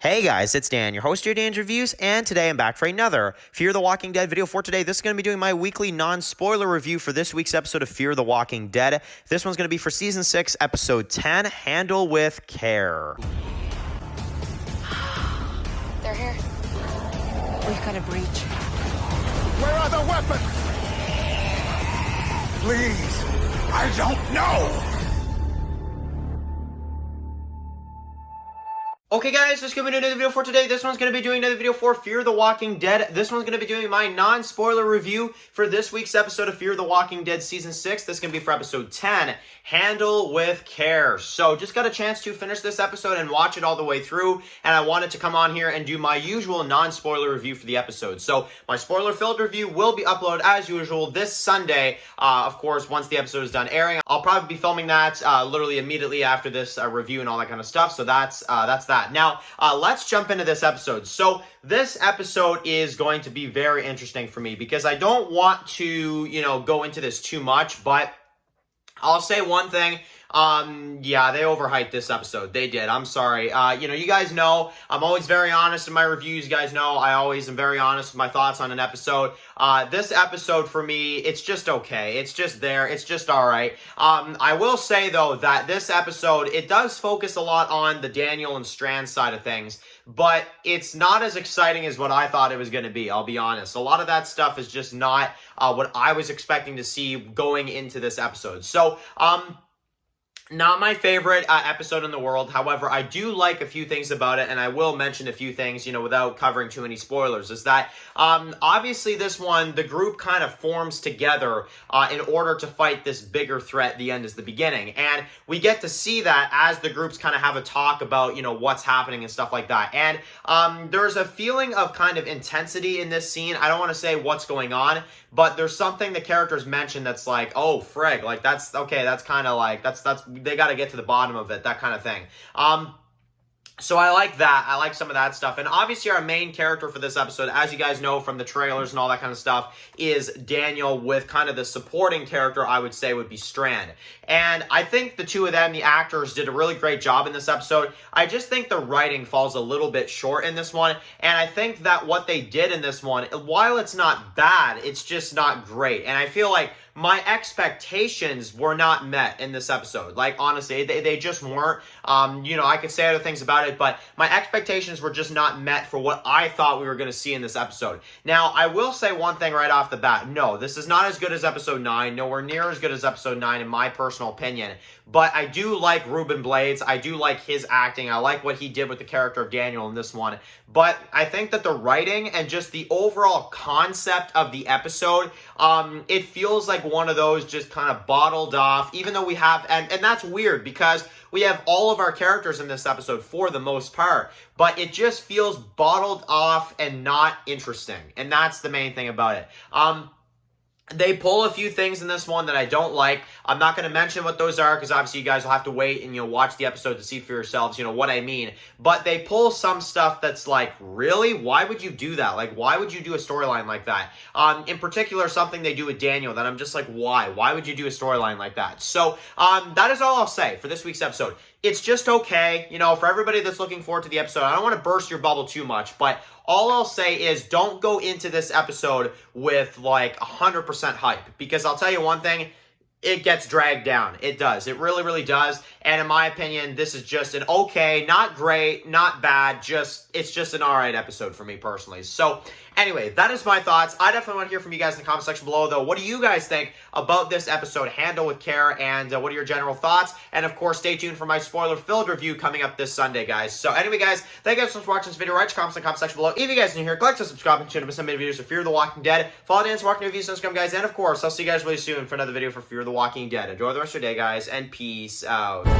Hey guys, it's Dan, your host here, TWD Reviews, and today I'm back for another Fear the Walking Dead video for today. This is going to be doing my weekly non-spoiler review for this week's episode of Fear the Walking Dead. This one's going to be for Season 6, Episode 10, Handle with Care. They're here. We've got a breach. Where are the weapons? Please, I don't know. Okay guys, this is going to be another video for today. This one's going to be doing another video for Fear the Walking Dead. This one's going to be doing my non-spoiler review for this week's episode of Fear the Walking Dead Season 6. This is going to be for Episode 10, Handle with Care. So, just got a chance to finish this episode and watch it all the way through, and I wanted to come on here and do my usual non-spoiler review for the episode. So, my spoiler-filled review will be uploaded as usual this Sunday, of course, once the episode is done airing. I'll probably be filming that literally immediately after this review and all that kind of stuff, so that's that. Now, let's jump into this episode. So, this episode is going to be very interesting for me because I don't want to, go into this too much, but I'll say one thing. Yeah, they overhyped this episode. They did. I'm sorry. You guys know I'm always very honest in my reviews. You guys know I always am very honest with my thoughts on an episode. This episode for me, it's just okay. It's just there. It's just all right. I will say though that this episode, it does focus a lot on the Daniel and Strand side of things, but it's not as exciting as what I thought it was going to be. I'll be honest. A lot of that stuff is just not what I was expecting to see going into this episode. So, not my favorite episode in the world. However, I do like a few things about it, and I will mention a few things, without covering too many spoilers, is that obviously this one, the group kind of forms together in order to fight this bigger threat. The end is the beginning. And we get to see that as the groups kind of have a talk about, what's happening and stuff like that. And there's a feeling of kind of intensity in this scene. I don't want to say what's going on, but there's something the characters mention that's like, oh, frig, like that's, okay, that's kind of like, that's, they got to get to the bottom of it, that kind of thing. So I like that. I like some of that stuff. And obviously our main character for this episode, as you guys know from the trailers and all that kind of stuff, is Daniel, with kind of the supporting character, I would say, would be Strand. And I think the two of them, the actors, did a really great job in this episode. I just think the writing falls a little bit short in this one. And I think that what they did in this one, while it's not bad, it's just not great. And I feel like my expectations were not met in this episode. Like, honestly, they just weren't. I could say other things about it, but my expectations were just not met for what I thought we were going to see in this episode. Now, I will say one thing right off the bat. No, this is not as good as Episode 9. Nowhere near as good as Episode 9, in my personal opinion. But I do like Ruben Blades. I do like his acting. I like what he did with the character of Daniel in this one. But I think that the writing and just the overall concept of the episode, it feels like one of those just kind of bottled off, even though we have, and that's weird because we have all of our characters in this episode for the most part, but it just feels bottled off and not interesting. And that's the main thing about it. They pull a few things in this one that I don't like. I'm not going to mention what those are because obviously you guys will have to wait and watch the episode to see for yourselves, what I mean. But they pull some stuff that's like, really? Why would you do that? Like, why would you do a storyline like that? In particular, something they do with Daniel that I'm just like, why? Why would you do a storyline like that? So, that is all I'll say for this week's episode. It's just okay, for everybody that's looking forward to the episode. I don't want to burst your bubble too much, but all I'll say is don't go into this episode with like 100% hype, because I'll tell you one thing, it gets dragged down. It does. It really, really does. And in my opinion, this is just an okay, not great, not bad, it's just an alright episode for me personally. So, anyway, that is my thoughts. I definitely want to hear from you guys in the comment section below, though. What do you guys think about this episode, Handle with Care, and what are your general thoughts? And, of course, stay tuned for my spoiler-filled review coming up this Sunday, guys. So, anyway, guys, thank you guys so much for watching this video. Write your comments in the comment section below. If you guys are new here, click to subscribe and tune in to some videos of Fear the Walking Dead. Follow Dan's Walking Reviews on Instagram, guys. And, of course, I'll see you guys really soon for another video for Fear the Walking Dead. Enjoy the rest of your day, guys, and peace out.